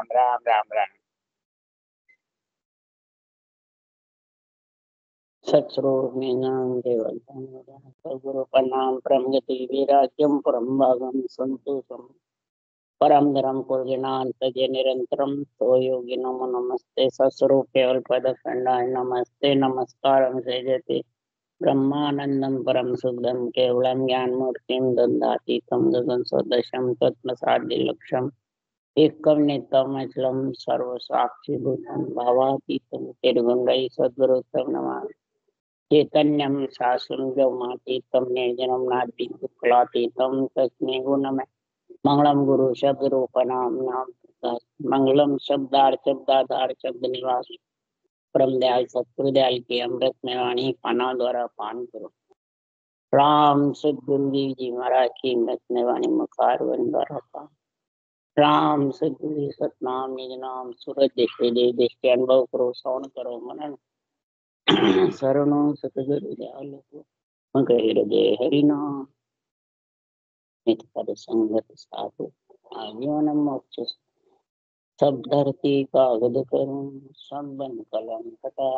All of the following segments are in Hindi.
राम राम राम राम। सत्स्वरूप प्रणाम परम गति विराज्यम परम भागम संतोषम परम धर्म पूर्णांत निरंतरम तो योगी नमो नमस्ते सत्स्वरूप केवल पद खंडाय नमस्ते नमस्कारम सेजते ब्रह्मानंदम परम शुद्धम केवलम ज्ञान मूर्तिम दंडातीतम गगन सदृशम तत्मसादि लक्ष्यम एकम नित्यम अचलम सर्व साक्षी भूतम भावातीतम निर्गुणै सद्गुरुतम नमः चैतन्यम शासुम व्योमातीतम निर्जनम नास्ति दुःखलातीतम तस्मै गुणमय मंगलम गुरु शब्द रूपनाम नाम मंगलम शब्दाधार शब्द निवास परम दयाल सतगुरु दयाल की अमृत में वाणी पाना द्वारा पान करो। राम सदगुरु जी महाराज की अमृत में वाणी मुखार वन द्वारा पान। राम सदगुरु सतनाम निज नाम सूरज देखे देव देश के अनुभव करो श्रवण करो मनन शरणो सतगुरु दयाल मगर हृदय हरि नाम नित पद संगत साधु आजीवन मोक्ष सब धरती कागद करूं सब बन कलम कटा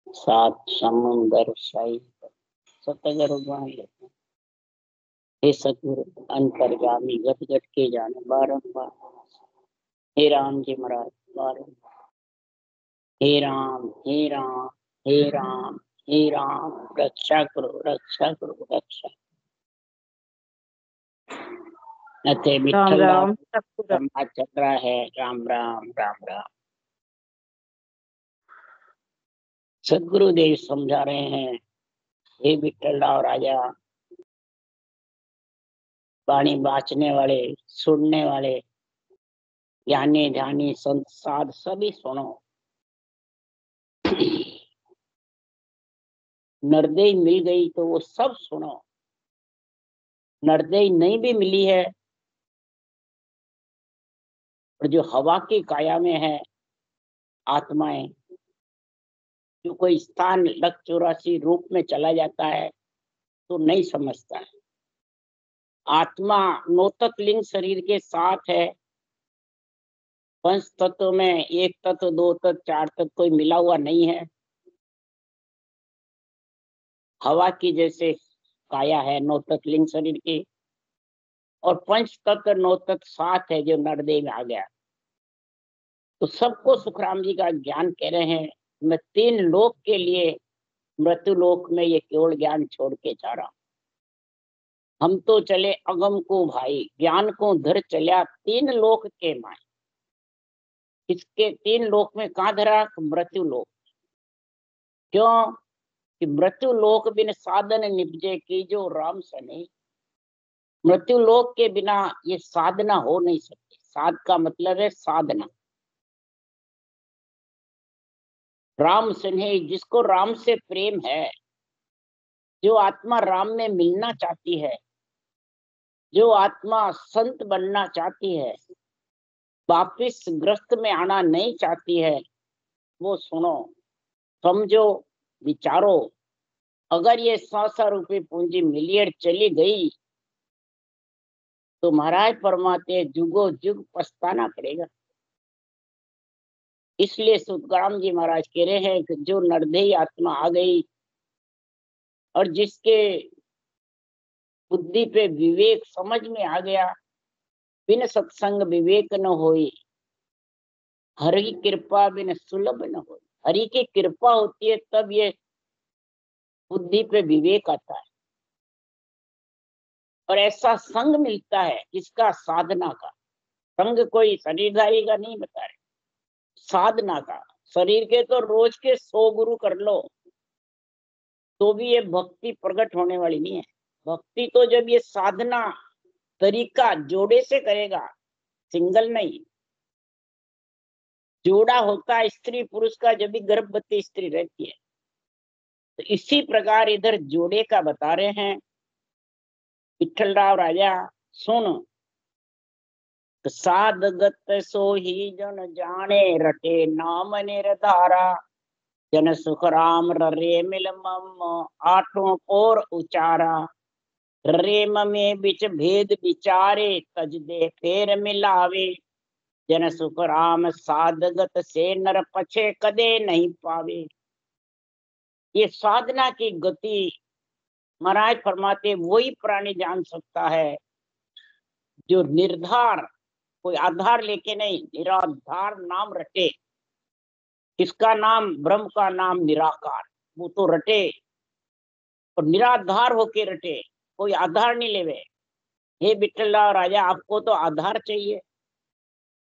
सात समुंदर साई सतगुरु ज्ञान लेते हे सतगुरु अंतर्गामी गट गट के जाने बारंबार हे राम जी महाराज बारंबार हे राम हे राम हे राम हे राम रक्षा करो रक्षा करो रक्षा नते राम राम चल रहा है। राम राम राम राम। सदगुरुदेव समझा रहे हैं हे विठल राव राजा वाणी बाचने वाले सुनने वाले ज्ञानी ध्यानी संत साध सभी सुनो। नरदेई मिल गई तो वो सब सुनो, नरदेई नहीं भी मिली है और जो हवा की काया में है आत्माएं, जो कोई स्थान लक 84 रूप में चला जाता है तो नहीं समझता है। आत्मा नौतक लिंग शरीर के साथ है। पंच तत्व में एक तत्व दो तत्व चार तत्व कोई मिला हुआ नहीं है। हवा की जैसे काया है नौतक लिंग शरीर की, और पंच तत्व नौ तत्व साथ है जो नरदेह में आ गया। तो सबको सुखराम जी का ज्ञान कह रहे हैं, मैं 3 लोक के लिए मृत्यु लोक में ये केवल ज्ञान छोड़ के जा रहा हूं। हम तो चले अगम को भाई, ज्ञान को धर चलिया 3 लोक के माए। इसके 3 लोक में कहाँ धरा? मृत्यु लोक। क्यों कि मृत्यु लोक बिन साधन निपजे की जो राम सने। मृत्यु लोक के बिना ये साधना हो नहीं सकती। साध का मतलब है साधना। राम स्नेह, जिसको राम से प्रेम है, जो आत्मा राम में मिलना चाहती है, जो आत्मा संत बनना चाहती है, वापिस ग्रस्त में आना नहीं चाहती है, वो सुनो, समझो, विचारो। अगर ये 100 रुपये पूंजी मिलियन चली गई तो महाराज परमात्मा जुगो जुग पछताना पड़ेगा। इसलिए सुखराम जी महाराज कह रहे हैं कि जो नरदेही आत्मा आ गई और जिसके बुद्धि पे विवेक समझ में आ गया, बिन सत्संग विवेक न होई, हरि की कृपा बिन सुलभ न होई। हरि की कृपा होती है तब ये बुद्धि पे विवेक आता है, और ऐसा संग मिलता है इसका साधना का। संग कोई शरीरधारी का नहीं बता रहे, साधना का। शरीर के तो रोज के 100 गुरु कर लो तो भी ये भक्ति प्रकट होने वाली नहीं है। भक्ति तो जब ये साधना तरीका जोड़े से करेगा, सिंगल नहीं। जोड़ा होता है स्त्री पुरुष का जब भी गर्भवती स्त्री रहती है। तो इसी प्रकार इधर जोड़े का बता रहे हैं। विठल राव राजा सुन, साधगत सो ही जन जाने, रटे नाम निर्धारा, जन सुख राम रे मिल मम, आठों और उचारा, रे में बिच भेद विचारे, तज दे फेर मिलावे, जन सुख राम साधगत से नर पछे कदे नहीं पावे। ये साधना की गति महाराज फरमाते वही प्राणी जान सकता है जो निर्धार, कोई आधार लेके नहीं, निराधार नाम रटे। इसका नाम ब्रह्म का नाम निराकार, वो तो रटे और निराधार होके रटे, कोई आधार नहीं लेवे। हे बिट्ठला राजा, आपको तो आधार चाहिए।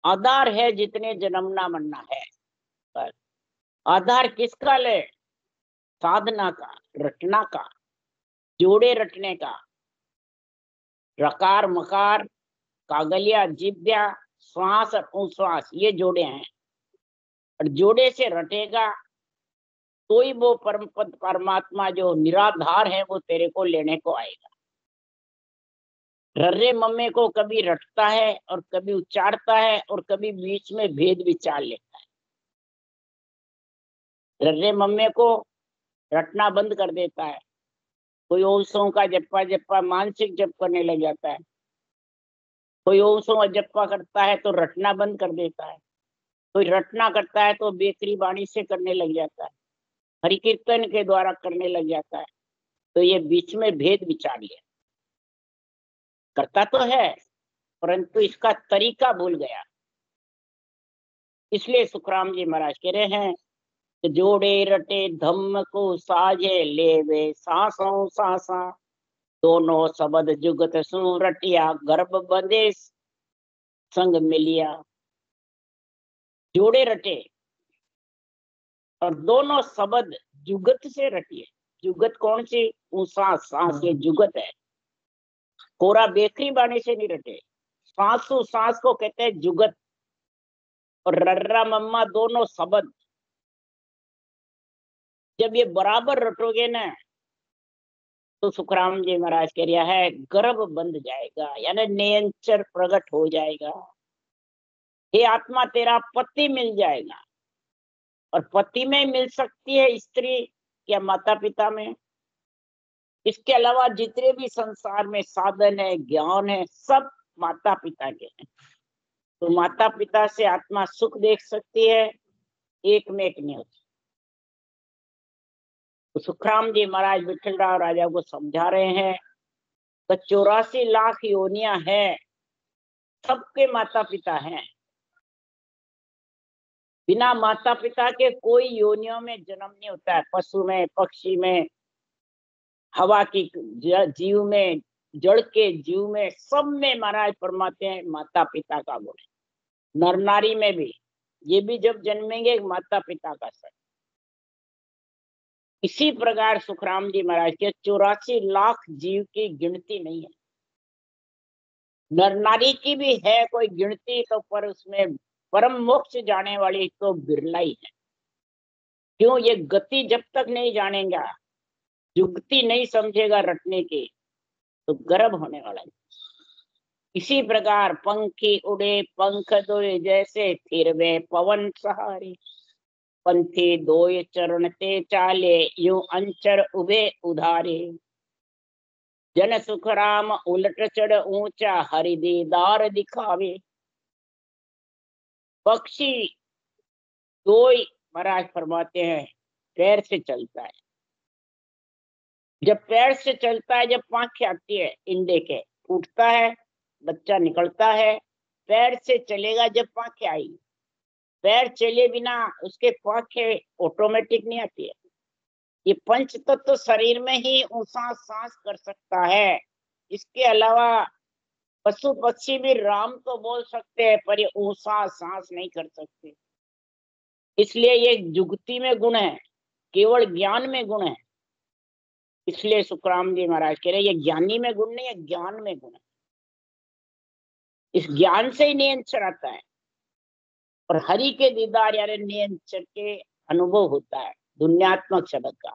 आधार है जितने जन्मना मरना है, पर आधार किसका ले? साधना का, रटना का, जोड़े रटने का। रकार मकार, कागलिया, जिब्या, श्वास और उश्वास, ये जोड़े हैं। और जोड़े से रटेगा तो ही वो परम पद परमात्मा जो निराधार है वो तेरे को लेने को आएगा। रर्रे मम्मे को कभी रटता है और कभी उच्चारता है और कभी बीच में भेद विचार लेता है। रर्रे मम्मे को रटना बंद कर देता है, कोई ओसों का जप्पा जप्पा मानसिक जप करने लग जाता है, कोई ओसों का जप्पा करता है तो रटना बंद कर देता है, कोई रटना करता है तो बेकरी बाणी से करने लग जाता है, हरि कीर्तन के द्वारा करने लग जाता है। तो ये बीच में भेद विचार लिया, करता तो है परंतु इसका तरीका भूल गया। इसलिए सुखराम जी महाराज कह रहे हैं कि जोड़े रटे धम्म को साजे लेवे सांसों सांसा, दोनों शब्द जुगत सु रटिया गर्भ बंदे संग मिलिया। जोड़े रटे और दोनों शब्द जुगत से रटिए। जुगत कौन सी? सांस, सांस ये जुगत है। कोरा बेकरी बाणी से नहीं रटे। सांसु सांस को कहते हैं जुगत। और रर्रा मम्मा दोनों शब्द जब ये बराबर रटोगे ना तो सुखराम जी महाराज कह रहा है गर्भ बंध जाएगा, यानी नियंचर प्रकट हो जाएगा। हे आत्मा, तेरा पति मिल जाएगा। और पति में मिल सकती है स्त्री या माता पिता में। इसके अलावा जितने भी संसार में साधन है, ज्ञान है, सब माता पिता के हैं। तो माता पिता से आत्मा सुख देख सकती है, एक में एक नहीं होती। तो सुखराम जी महाराज विठलराव राजा को समझा रहे हैं तो 84 लाख योनियां है, सबके माता पिता हैं। बिना माता पिता के कोई योनियों में जन्म नहीं होता है। पशु में, पक्षी में, हवा की जीव में, जड़ के जीव में, सब में महाराज फरमाते हैं माता पिता का गुण है। नर नारी में भी, ये भी जब जन्मेंगे माता पिता का सर। इसी प्रकार सुखराम जी महाराज के 84 लाख जीव की गिनती नहीं है। नर नारी की भी है कोई गिनती तो, पर उसमें परम मोक्ष जाने वाली तो बिरला ही है। क्यों? ये गति जब तक नहीं जानेगा, युक्ति नहीं समझेगा रटने की, तो गर्भ होने वाला है। इसी प्रकार पंखी उड़े पंख दोए जैसे फिरवे पवन सहारे, पंथी दोय चरण ते चाले यूं अंचर उभे उधारे। जन सुख राम उलट चढ़ ऊंचा हरि दीदार दिखावे। पक्षी दोय महाराज फरमाते हैं पैर से चलता है। जब पैर से चलता है, जब पांखें आती है इंडे के, उठता है, बच्चा निकलता है, पैर से चलेगा जब पांखें आएगी। पैर चले बिना उसके पांखें ऑटोमेटिक नहीं आती है। ये पंच तत्व तो शरीर में ही ऊंसा सांस कर सकता है। इसके अलावा पशु पक्षी भी राम तो बोल सकते हैं पर ये ऊंसा सांस नहीं कर सकते। इसलिए ये जुगती में गुण है, केवल ज्ञान में गुण है। इसलिए सुखराम जी महाराज कह रहे ये ज्ञानी में गुण नहीं है, ज्ञान में गुण है। इस ज्ञान से ही नियंत्रण आता है और हरि के दीदार यानी नियंत्रण के अनुभव होता है दुनियात्मक शब्द का।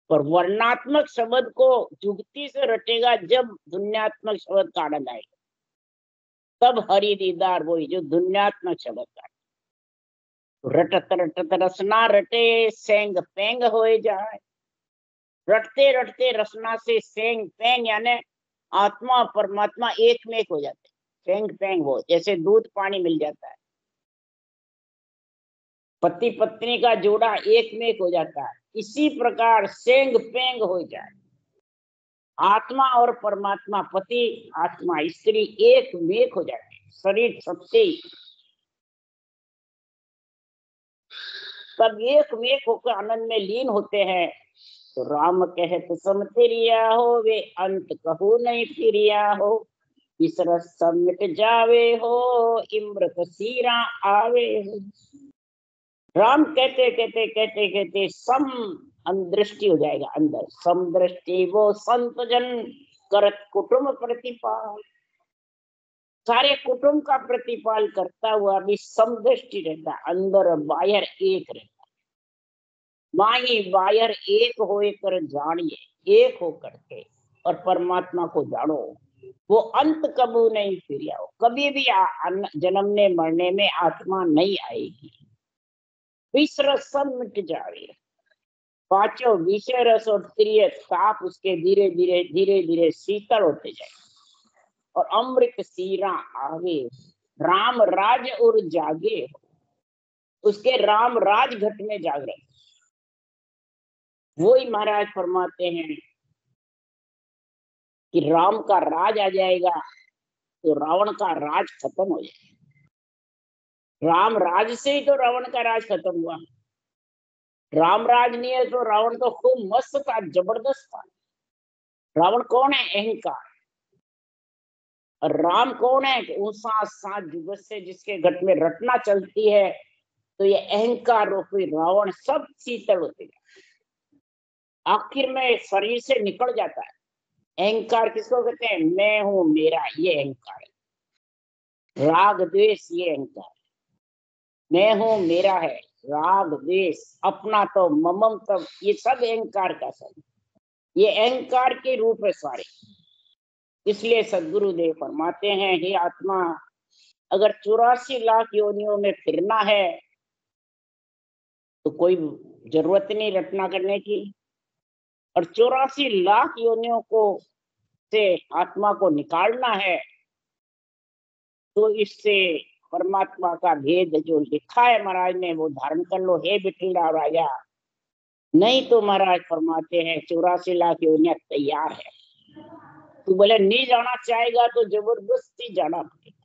पर वर्णात्मक शब्द को जुगती से रटेगा जब दुनियात्मक शब्द का आनंद आएगा, तब हरि दीदार वही जो दुनियात्मक शब्द का। रटत रटत रसना रटे सेंग पेंग हो जाए। रटते रटते रसना से सेंग पेंग यानी आत्मा और परमात्मा एक में एक हो जाते। सेंग पेंग हो, जैसे दूध पानी मिल जाता है, पति पत्नी का जोड़ा एक में एक हो जाता है, इसी प्रकार सेंग पेंग हो जाए। आत्मा और परमात्मा, पति आत्मा स्त्री एक में एक हो जाते हैं, शरीर सबसे तब एक में एक होकर आनंद में लीन होते हैं। तो राम कहत सम तिरिया हो, वे अंत कहू नहीं फिरिया हो। इसरस सब मिट जावे हो, इम्रत सीरा आवे हो। राम कहते कहते कहते कहते सम दृष्टि हो जाएगा, अंदर सम दृष्टि वो संत जन करत कुटुंब प्रतिपाल। सारे कुटुंब का प्रतिपाल करता हुआ भी समदृष्टि रहता, अंदर बाहर एक रहता। माही बाहर एक होए कर जानिए, एक हो करके और परमात्मा को जानो। वो अंत कबू नहीं फिरिया हो, कभी भी जन्मने मरने में आत्मा नहीं आएगी। विष रस सब मिट जावे, पांचों विषय रस और प्रिय ताप उसके धीरे धीरे धीरे धीरे शीतल होते जाए और अमृत सीरा आवे, राम राज और जागे। उसके राम राज घट में जागृत। वो ही महाराज फरमाते हैं कि राम का राज आ जाएगा तो रावण का राज खत्म हो जाएगा। राम राज से ही तो रावण का राज खत्म हुआ। राम राज नहीं है तो रावण तो खूब मस्त था, जबरदस्त था। रावण कौन है? अहंकार। और राम कौन है? ऊंसा सात जुगत से जिसके घट में रटना चलती है। तो ये अहंकार रूपी रावण सब शीतल होते हैं, आखिर में शरीर से निकल जाता है। अहंकार किसको कहते हैं? मैं हूं, मेरा, ये अहंकार है। राग द्वेष ये अहंकार है। मैं हूं, मेरा है, राग द्वेष, अपना तो ममम तब, ये सब अहंकार का सब, ये अहंकार के रूप है सारे। इसलिए सदगुरुदेव फरमाते हैं, हे आत्मा, अगर 84 लाख योनियों में फिरना है तो कोई जरूरत नहीं रटना करने की। और 84 लाख योनियों को से आत्मा को निकालना है तो इससे परमात्मा का भेद जो लिखा है महाराज ने वो धारण कर लो, हे बिठला राजा। नहीं तो महाराज फरमाते हैं 84 लाख योनियां तैयार है। तू बोले नहीं जाना चाहेगा तो जबरदस्ती जाना पड़ेगा।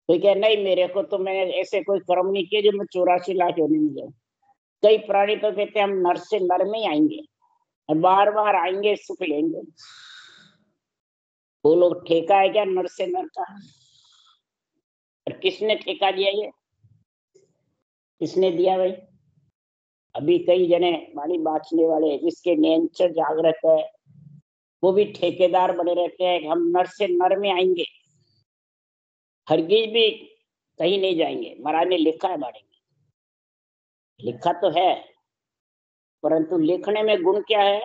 तो क्या नहीं, मेरे को तो मैंने ऐसे कोई कर्म नहीं किए जो मैं 84 लाख योनि में जाऊं। कई प्राणी तो कहते हैं हम नर से नर में ही आएंगे और बार बार आएंगे, सुख लेंगे। वो लोग ठेका है क्या नर से नर का? और किसने ठेका दिया? ये किसने दिया भाई? अभी कई जने वाणी बांचने वाले जिसके नेचर जागृत है वो भी ठेकेदार बने रहते हैं। हम नर से नर में आएंगे, हरगिज भी कहीं नहीं जाएंगे। महाराज ने लिखा है बाणी में, लिखा तो है, परंतु लिखने में गुण क्या है?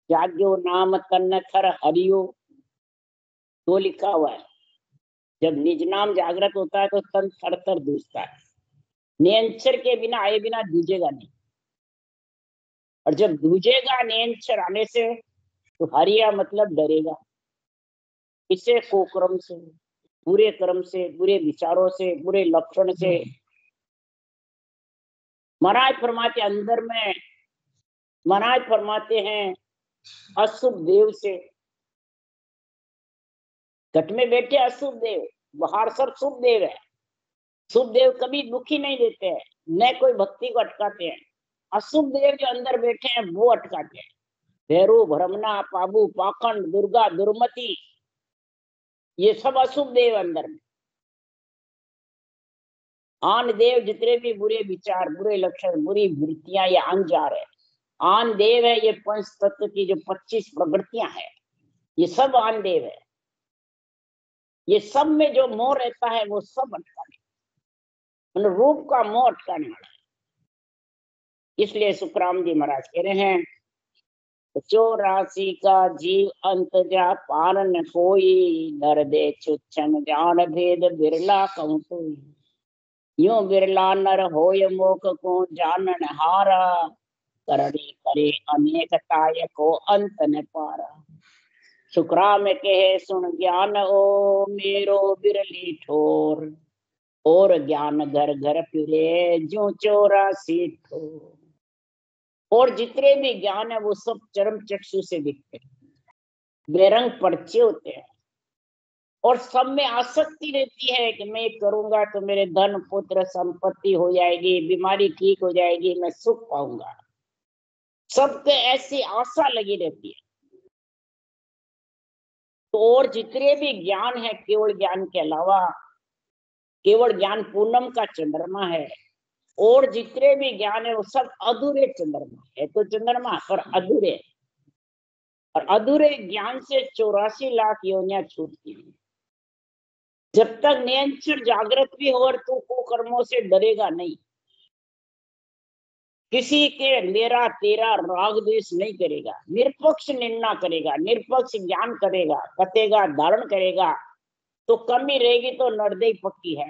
जाग्यो नाम तन थर हरियो, तो लिखा हुआ है। जब निज नाम जागृत होता है तो तन थर थर दूसता है। नियंचर के बिना आए बिना दूजेगा नहीं, और जब दूजेगा नियंचर आने से तो हरिया मतलब डरेगा। इसे कुकर्म से, बुरे कर्म से, बुरे विचारों से, बुरे लक्षण से। महाराज फरमाते अंदर में, महाराज फरमाते हैं अशुभ देव से। घट में बैठे अशुभ देव, बाहर सब शुभ देव है। शुभ देव कभी दुखी नहीं देते हैं, न कोई भक्ति को अटकाते हैं। अशुभ देव जो अंदर बैठे हैं वो अटकाते हैं। भैरू, भ्रमना, पाबू, पाखंड, दुर्गा, दुर्मति, ये सब अशुभ देव अंदर में। आन देव जितने भी बुरे विचार, बुरे लक्षण, बुरी वृत्तियां, ये आन जा रहे। आन देव है ये पंच तत्व की जो 25 प्रवृत्तियां हैं, ये सब आन देव है। ये सब में जो मोह रहता है वो सब अटकाने, रूप का मोह अटकाने वाला है। इसलिए सुखराम जी महाराज कह रहे हैं 84 का जीव अंत जा पार न कोई, नर दे छुच्छन जान भेद बिरला कहूं कोई। यूं बिरला नर होय मोख को जानन हारा, करणी करे अनेकताय को अंत न पारा। सुखराम कहे सुन ज्ञान ओ मेरो बिरली ठोर, और ज्ञान घर घर फिरे जो 84 ठो। और जितने भी ज्ञान है वो सब चरम चक्षु से दिखते हैं, बेरंग पर्चे होते हैं, और सब में आसक्ति रहती है कि मैं करूंगा तो मेरे धन पुत्र संपत्ति हो जाएगी, बीमारी ठीक हो जाएगी, मैं सुख पाऊंगा। सबके ऐसी आशा लगी रहती है। तो और जितने भी ज्ञान है केवल ज्ञान के अलावा, केवल ज्ञान पूनम का चंद्रमा है, और जितने भी ज्ञान है वो सब अधूरे चंद्रमा है। तो चंद्रमा पर अधूरे, और अधूरे ज्ञान से 84 लाख योनियां छूटती है। जब तक निरंतर जागृत भी हो और तू कुकर्मों से डरेगा नहीं, किसी के मेरा तेरा राग द्वेष नहीं करेगा, निरपक्ष निंदा करेगा, निरपक्ष ज्ञान करेगा, कतेगा धारण करेगा, तो कमी रहेगी तो नरदेही पक्की है।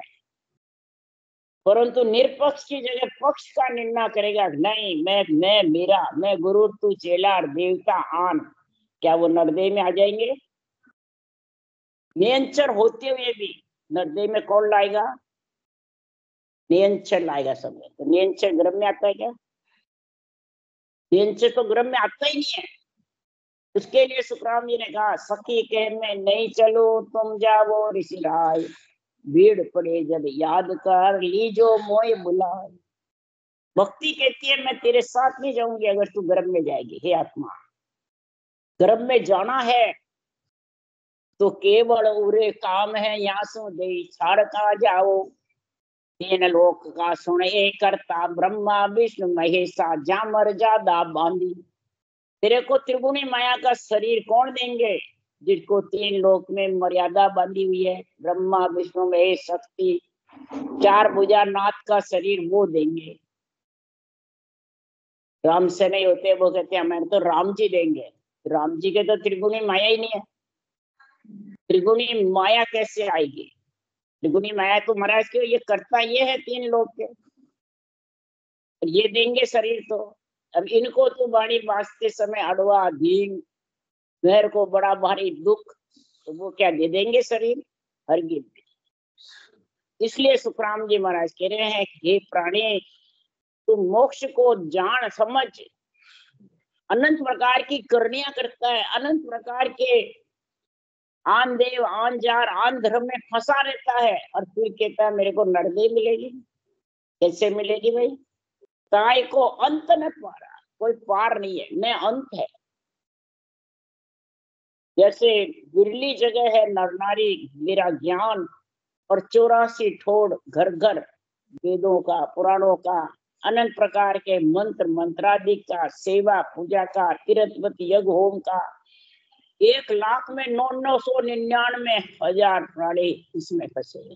परंतु निरपक्ष की जगह पक्ष का निंदा करेगा, नहीं मैं मेरा, मैं गुरु तू चेला देवता आन, क्या वो नरदेही में आ जाएंगे? नियंचर होते हुए भी नरदेही में कौन लाएगा? नियंचर लाएगा सब। तो नियंचर गर्भ में आता है क्या? नियंचर तो गर्भ में आता ही नहीं है। उसके लिए सुखराम जी ने कहा, सखी के मैं नहीं चलो तुम जाओ ऋषि राय, भीड़ पड़े जब याद कर लीजो मोय बुलाए। भक्ति कहती है मैं तेरे साथ नहीं जाऊंगी अगर तू गर्भ में जाएगी। हे आत्मा, गर्भ में जाना है तो केवल उरे काम है, यहाँ सो दे छाड़ का जाओ। तीन लोक का सुने करता ब्रह्मा विष्णु महेशा, जामर ज्यादा बांधी। तेरे को त्रिगुणी माया का शरीर कौन देंगे? जिसको 3 लोक में मर्यादा बांधी हुई है, ब्रह्मा विष्णु महेश शक्ति, 4 भुजा नाथ का शरीर वो देंगे। राम से नहीं होते, वो कहते हैं हमें तो राम जी देंगे। राम जी के तो त्रिगुणी माया ही नहीं है। त्रिगुणी माया कैसे आएगी? त्रिगुणी माया तो महाराज क्यों, ये करता ये है 3 लोग के, ये देंगे शरीर। तो अब इनको तो बाणी बाजते समय अड़वा धींग मेरे को बड़ा भारी दुख, तो वो क्या दे देंगे शरीर? हरगिज। इसलिए सुखराम जी महाराज कह रहे हैं, हे प्राणी, तू मोक्ष को जान समझ, अनंत प्रकार की करनियां करता है, अनंत प्रकार के आन देव आन जार आन धर्म में फंसा रहता है, और फिर कहता है मेरे को नरदेही मिलेगी। कैसे मिलेगी भाई? काय को अंत न पारा, कोई पार नहीं है, न अंत है। जैसे बिरली जगह है नर नारी मेरा ज्ञान, और 84 ठोड़ घर घर वेदों का पुराणों का अनंत प्रकार के मंत्र मंत्रादि का सेवा पूजा का तीर्थवत यज्ञ होम का 1,00,000 में 9,999,000 प्राणी इसमें फंसे हैं।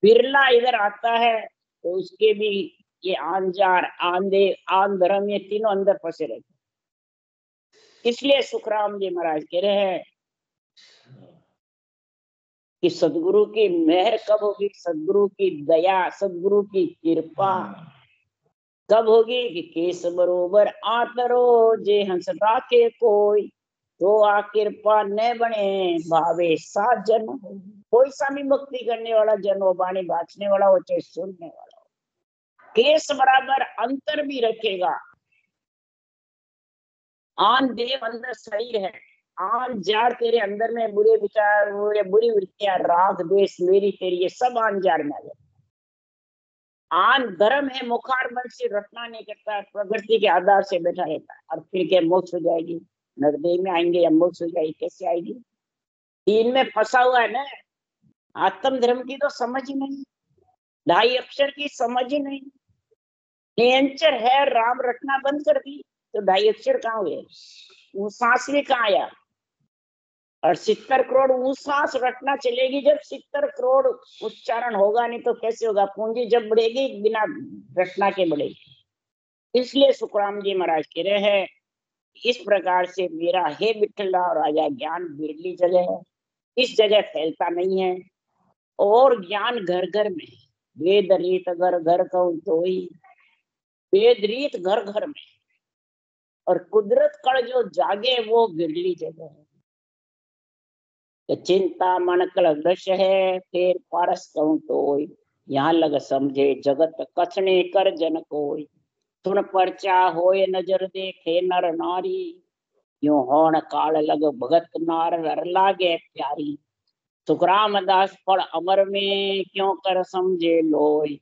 बिरला इधर आता है तो उसके भी ये आंजार आंधे आन धर्म ये तीनों अंदर फंसे रहते। इसलिए सुखराम जी महाराज कह रहे हैं कि सदगुरु की मेहर कब होगी, सदगुरु की दया, सदगुरु की कृपा कब होगी कि केस बरोबर आतरो जे हंस राखे कोई, तो आ कृपा न बने भावे सात जन्म। कोई सा भी भक्ति करने वाला जन हो, बाणी बांचने वाला हो चाहे सुनने वाला हो, केस बराबर अंतर भी रखेगा। आन देव अंदर शरीर है, आन जार तेरे अंदर में बुरे विचार बुरी वृत्तियां राग द्वेष मेरी तेरी ये सब आन जार में आ जाए। आन धर्म है, मुखार मन से रटना नहीं करता, प्रकृति के आधार से बैठा रहता है, और फिर क्या मोक्ष हो जाएगी? नरदेही में आएंगे या मोक्ष हो जाएगी? कैसे आएगी? इनमें फंसा हुआ है ना। आत्म धर्म की तो समझ ही नहीं, 2.5 अक्षर की समझ ही नहीं। नियंचर है, राम रटना बंद कर दी तो 2.5 अक्षर कहाँ हुए? वो सांस भी कहाँ आया? और 70 करोड़ वो सांस रटना चलेगी, जब 70 करोड़ उच्चारण होगा नहीं तो कैसे होगा? पूंजी जब बढ़ेगी बिना रटना के बढ़ेगी। इसलिए सुखराम जी महाराज कह रहे हैं, इस प्रकार से मेरा हे विठला राजा ज्ञान बिरली जगह है, इस जगह फैलता नहीं है, और ज्ञान घर घर में, वेद रीत घर घर कहूं तो ही, वेद रीत घर घर में, और कुदरत कड़ जो जागे वो बिरली जगह है। तो चिंता मन कल दृश्य है, फिर पारस कहूं तो ही, यहाँ लग समझे जगत कछने कर जन कोई, सुन परचा होए नजर देखे नर नारी, यूं होण काल लग भगत नार रर लागे प्यारी, सुखराम दास फल अमर में क्यों कर समझे लोय,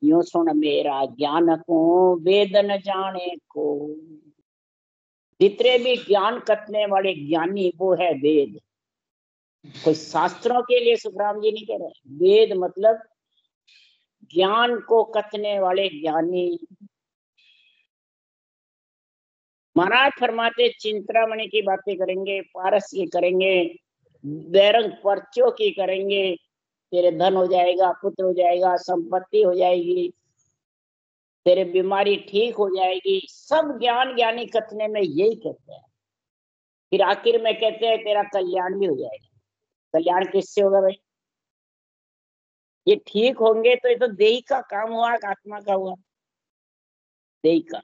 यूं सुन मेरा ज्ञान को वेद न जाने को। जितने भी ज्ञान कथने वाले ज्ञानी वो है वेद। कोई शास्त्रों के लिए सुखराम जी नहीं कह रहे, वेद मतलब ज्ञान को कथने वाले ज्ञानी। महाराज फरमाते चिंतामणि की बातें करेंगे, पारस की करेंगे, बैरंग पर्चों की करेंगे, तेरे धन हो जाएगा, पुत्र हो जाएगा, संपत्ति हो जाएगी, तेरे बीमारी ठीक हो जाएगी, सब ज्ञान ज्ञानी कथने में यही कहते हैं। फिर आखिर में कहते हैं तेरा कल्याण भी हो जाएगा। कल्याण किससे होगा भाई? ये ठीक होंगे तो ये तो देही का काम हुआ, आत्मा का हुआ, देही का।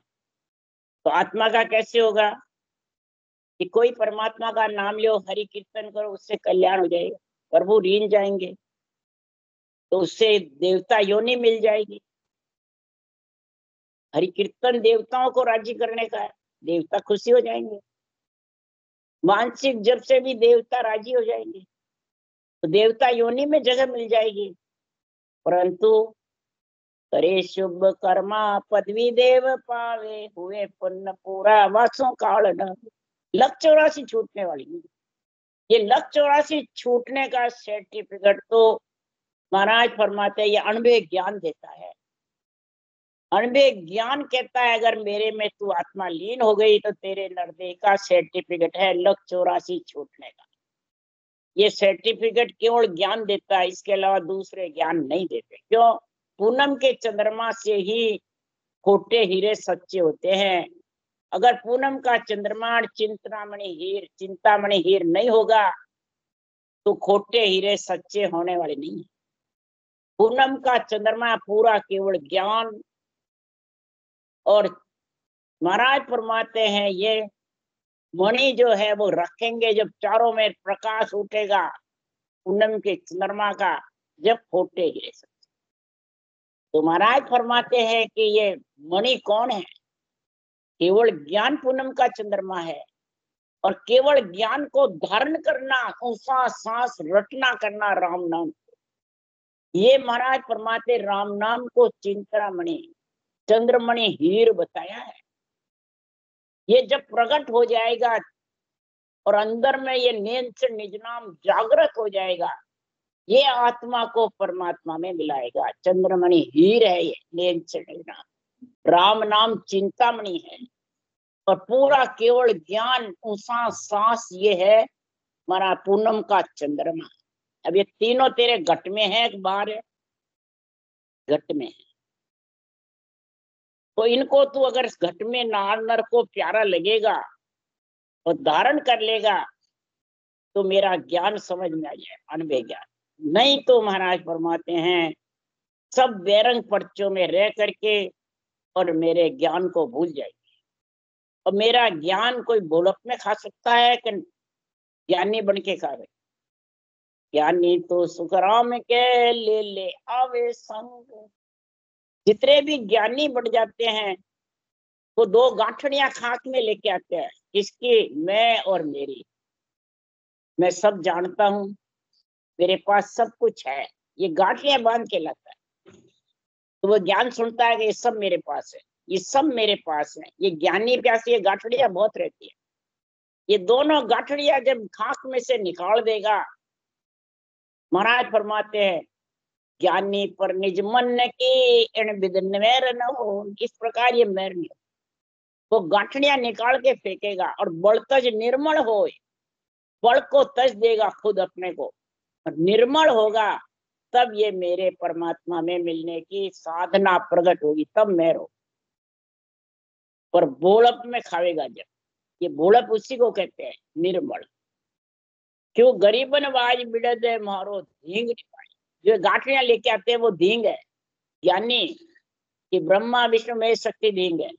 तो आत्मा का कैसे होगा कि कोई परमात्मा का नाम लो, हरि कीर्तन करो, उससे कल्याण हो जाएगा, प्रभु रीन जाएंगे तो उससे देवता योनि मिल जाएगी। हरि कीर्तन देवताओं को राजी करने का है, देवता खुशी हो जाएंगे। मानसिक जब से भी देवता राजी हो जाएंगे तो देवता योनि में जगह मिल जाएगी। परंतु करे शुभ कर्मा पदवी देव पावे, हुए पुण्य पूरा वासों काल न। लक 84 छूटने वाली, ये लक 84 छूटने का सर्टिफिकेट तो महाराज फरमाते हैं ये अणुभव ज्ञान देता है। अणुभव ज्ञान कहता है अगर मेरे में तू आत्मा लीन हो गई तो तेरे नरदेह का सर्टिफिकेट है लक 84 छूटने का। ये सर्टिफिकेट केवल ज्ञान देता है, इसके अलावा दूसरे ज्ञान नहीं देते। क्यों? पूनम के चंद्रमा से ही खोटे हीरे सच्चे होते हैं। अगर पूनम का चंद्रमा चिंतामणि हीर नहीं होगा तो खोटे हीरे सच्चे होने वाले नहीं। पूनम का चंद्रमा पूरा केवल ज्ञान। और महाराज फरमाते हैं ये मणि जो है वो रखेंगे जब चारों में प्रकाश उठेगा पूनम के चंद्रमा का, जब खोटे हीरे सच्चे। तो महाराज फरमाते हैं कि ये मणि कौन है? केवल ज्ञान पूनम का चंद्रमा है। और केवल ज्ञान को धारण करना, ऊंचा सांस रटना करना राम नाम, ये महाराज फरमाते राम नाम को चिंतामणि चंद्रमणि हीर बताया है। ये जब प्रकट हो जाएगा और अंदर में ये नींद से निज नाम जागृत हो जाएगा, ये आत्मा को परमात्मा में मिलाएगा। चंद्रमणि हीर है ये, नींद से निज नाम। राम नाम चिंतामणि है और पूरा केवल ज्ञान ऊंचा सांस ये है हमारा पूनम का चंद्रमा। अब ये तीनों तेरे घट में है, बाहर है? घट में है। तो इनको तू अगर घट में नार नर को प्यारा लगेगा और धारण कर लेगा तो मेरा ज्ञान समझ में आ जाए, अनबे ज्ञान। नहीं तो महाराज फरमाते हैं सब बेरंग पर्चों में रह करके और मेरे ज्ञान को भूल जाएगी। और मेरा ज्ञान कोई भोलक में खा सकता है कि ज्ञानी बन के खा रहे? ज्ञानी तो सुखराम के ले आवे संग। जितने भी ज्ञानी बढ़ जाते हैं वो दो गांठड़ियां खाक में लेके आते हैं। किसकी? मैं और मेरी। मैं सब जानता हूं, मेरे पास सब कुछ है, ये गांठड़ियां बांध के लाता है। तो वो ज्ञान सुनता है कि ये सब मेरे पास है, ये सब मेरे पास है। ये ज्ञानी प्यासी ये गांठड़ियां बहुत रहती है। ये दोनों गांठड़ियां जब खाक में से निकाल देगा, महाराज फरमाते हैं ज्ञानी पर निज मन की इन बिदन मेर न हो। इस प्रकार ये मेर नहीं, वो गांठड़ियां निकाल के फेंकेगा और बड़तज निर्मल हो, बड़ को तज देगा खुद अपने को, और निर्मल होगा तब ये मेरे परमात्मा में मिलने की साधना प्रकट होगी, तब मैं रो। पर बोलप में खावेगा जब, ये बोलप उसी को कहते हैं निर्मल। क्यों? गरीबन वाज बिड़द मारो धींग निपाई। जो गांठड़ियां लेके आते हैं वो धींग है। यानी कि ब्रह्मा विष्णु महेश शक्ति धींग है।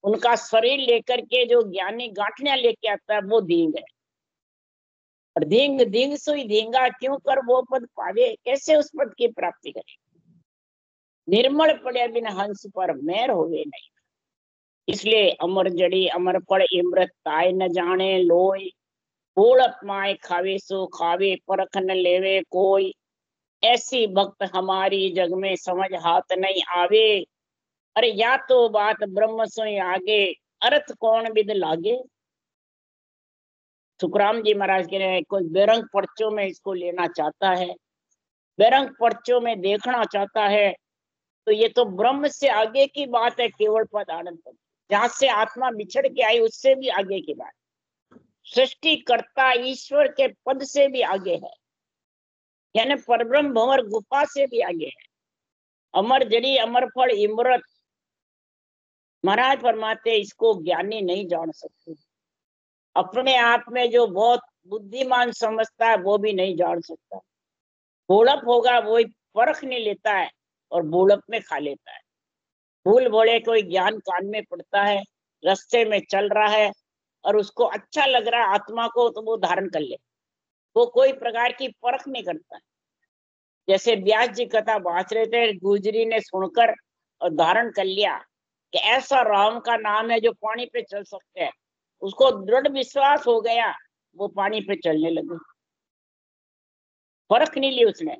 उनका शरीर लेकर के जो ज्ञानी गांठड़ियां लेके आता है वो धींग है। और धींग धींग सोई धींगा क्यों कर वो पद पावे, कैसे उस पद की प्राप्ति करे? निर्मल पड़े बिन हंस पर मैर होवे नहीं। इसलिए अमर जड़ी अमर फल इमृत ताय न जाने लोय। फूल अपमाए खावे सो खावे परख न लेवे कोई। ऐसी भक्त हमारी जग में समझ हाथ नहीं आवे। अरे या तो बात ब्रह्म सोई आगे, अर्थ कौन विद लागे। सुखराम जी महाराज कह रहे हैं कोई बेरंग पर्चों में इसको लेना चाहता है, बेरंग पर्चों में देखना चाहता है, तो ये तो ब्रह्म से आगे की बात है। केवल पद आनंद पद, जहां से आत्मा बिछड़ के आई उससे भी आगे की बात। सृष्टिकर्ता ईश्वर के पद से भी आगे है, यानी परब्रह्म भंवर गुफा से भी आगे है। अमर जड़ी अमर फल इमरत, महाराज फरमाते इसको ज्ञानी नहीं जान सकते। अपने आप में जो बहुत बुद्धिमान समझता है वो भी नहीं जान सकता। भोलप होगा वही परख नहीं लेता है और भोलप में खा लेता है। भूल भोले कोई ज्ञान कान में पड़ता है, रास्ते में चल रहा है और उसको अच्छा लग रहा है आत्मा को, तो वो धारण कर ले। वो कोई प्रकार की परख नहीं करता है। जैसे व्यास जी कथा बांच रहे थे, गुजरी ने सुनकर और धारण कर लिया कि ऐसा राम का नाम है जो पानी पे चल सकते हैं। उसको दृढ़ विश्वास हो गया, वो पानी पे चलने लगे। परख नहीं ली उसने,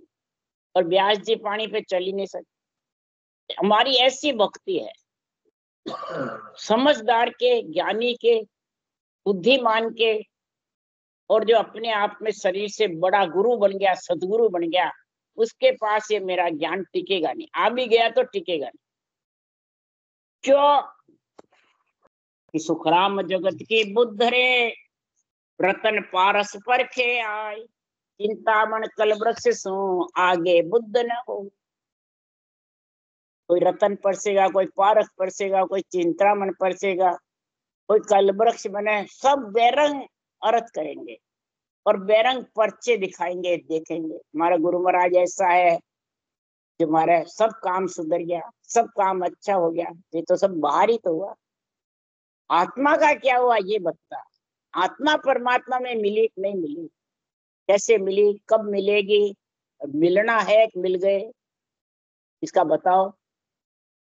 और व्यास जी पानी पे चल ही नहीं सकते। हमारी ऐसी भक्ति है। समझदार के, ज्ञानी के, बुद्धिमान के, और जो अपने आप में शरीर से बड़ा गुरु बन गया, सदगुरु बन गया, उसके पास ये मेरा ज्ञान टिकेगा नहीं। आ भी गया तो टिकेगा नहीं। क्यों कि सुखराम जगत की बुद्ध रे, रतन पारस परखे आय। चिंतामण कल वृक्ष सो, आगे बुद्ध न हो। कोई रतन परसेगा, कोई पारस परसेगा, कोई चिंतामण परसेगा, कोई कल वृक्ष बने, सब बेरंग अर्थ करेंगे और बेरंग पर्चे दिखाएंगे। देखेंगे हमारा गुरु महाराज ऐसा है जो हमारा सब काम सुधर गया, सब काम अच्छा हो गया। ये तो सब बाहर ही तो हुआ, आत्मा का क्या हुआ ये बता। आत्मा परमात्मा में मिली नहीं मिली, कैसे मिली, कब मिलेगी, मिलना है कि मिल गए, इसका बताओ।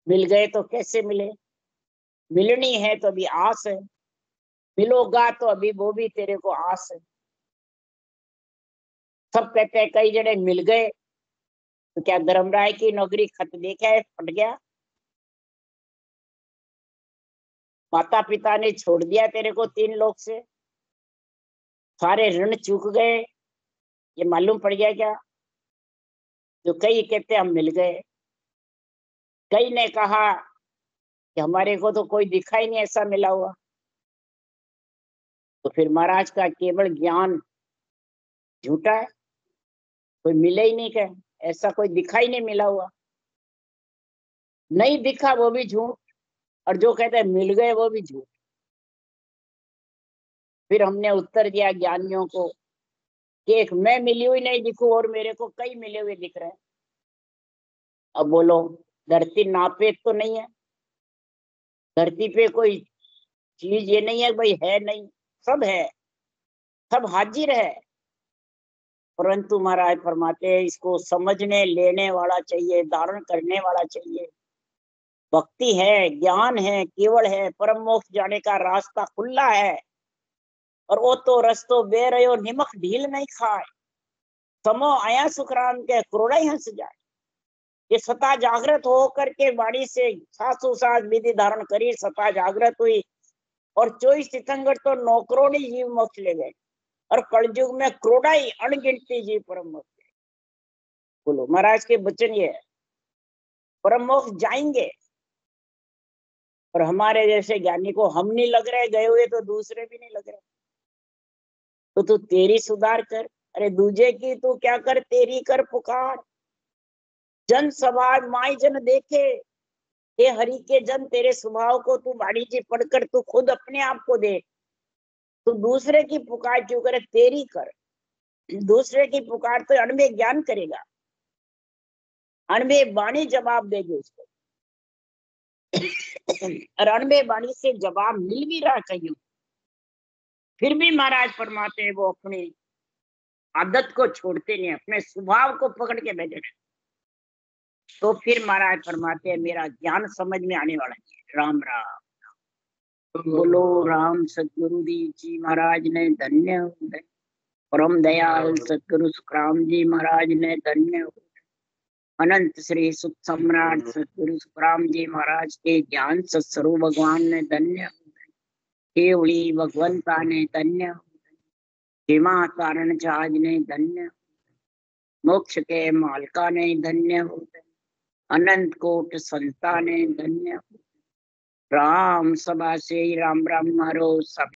मिल गए तो कैसे मिले, मिलनी है तो अभी आस है, मिलोगा तो अभी वो भी तेरे को आस है। सब कहते हैं कई जने मिल गए, तो क्या धर्मराय की नौकरी खत देखा है फट गया, माता पिता ने छोड़ दिया तेरे को 3 लोग से, सारे ऋण चूक गए, ये मालूम पड़ गया क्या। जो कई कहते हम मिल गए, कई ने कहा कि हमारे को तो कोई दिखा ही नहीं ऐसा मिला हुआ। तो फिर महाराज का केवल ज्ञान झूठा है, कोई मिले ही नहीं, क्या ऐसा कोई दिखा ही नहीं मिला हुआ। नहीं दिखा वो भी झूठ, और जो कहते हैं मिल गए वो भी झूठ। फिर हमने उत्तर दिया ज्ञानियों को कि एक मैं मिली हुई नहीं दिखूं और मेरे को कई मिले हुए दिख रहे हैं। अब बोलो, धरती नापे तो नहीं है, धरती पे कोई चीज ये नहीं है भाई है नहीं, सब है, सब हाजिर है। परंतु महाराज फरमाते हैं इसको समझने लेने वाला चाहिए, धारण करने वाला चाहिए। भक्ति है, ज्ञान है, केवल है, परम मोक्ष जाने का रास्ता खुला है। और वो तो रस्तो बे रहे हो निमक ढील नहीं खाए, समो आया सुखराम के क्रोड़ा ही हंस जाए। ये सता जागृत हो करके वाणी से सासु सास विधि धारण करी, सता जागृत हुई, और 24 तीर्थंकर तो 9 करोड़ ही जीव मोक्ष ले गए, और कलयुग में करोड़ा ही अनगिनती जीव परम मोक्ष। बोलो महाराज के वचन ये है, परम मोक्ष जाएंगे। और हमारे जैसे ज्ञानी को हम नहीं लग रहे गए हुए, तो दूसरे भी नहीं लग रहे। तो तू तेरी सुधार कर, अरे दूजे की तू क्या कर, तेरी कर पुकार। जन समाज माई जन देखे, हे हरि के जन तेरे स्वभाव को तू वाणी जी पढ़कर तू खुद अपने आप को देख। तू दूसरे की पुकार क्यों करे, तेरी कर। दूसरे की पुकार तो अणबे ज्ञान करेगा, अणबे वाणी जवाब देगी उसको। और अणबे वाणी से जवाब मिल भी रहा कहीं, फिर भी महाराज फरमाते हैं वो अपनी आदत को छोड़ते नहीं, अपने स्वभाव को पकड़ के बैठे। तो फिर महाराज फरमाते हैं मेरा ज्ञान समझ में आने वाला है। राम राम बोलो राम सतगुरु जी महाराज ने धन्य हो गए। परम दयाल सतगुरु सुखराम जी महाराज ने धन्य हो गए। अनंत श्री सुख सम्राट सतगुरु सुखराम जी महाराज के ज्ञान सत्स्वरूप भगवान ने धन्य हो गए। केवली भगवंता ने धन्य हो गए। हेमा कारण जहाज ने धन्य हो गए। मोक्ष के मालका ने धन्य हो गए। अनंत कोट संता ने धन्य हो गए। राम सभा से राम राम मारो सब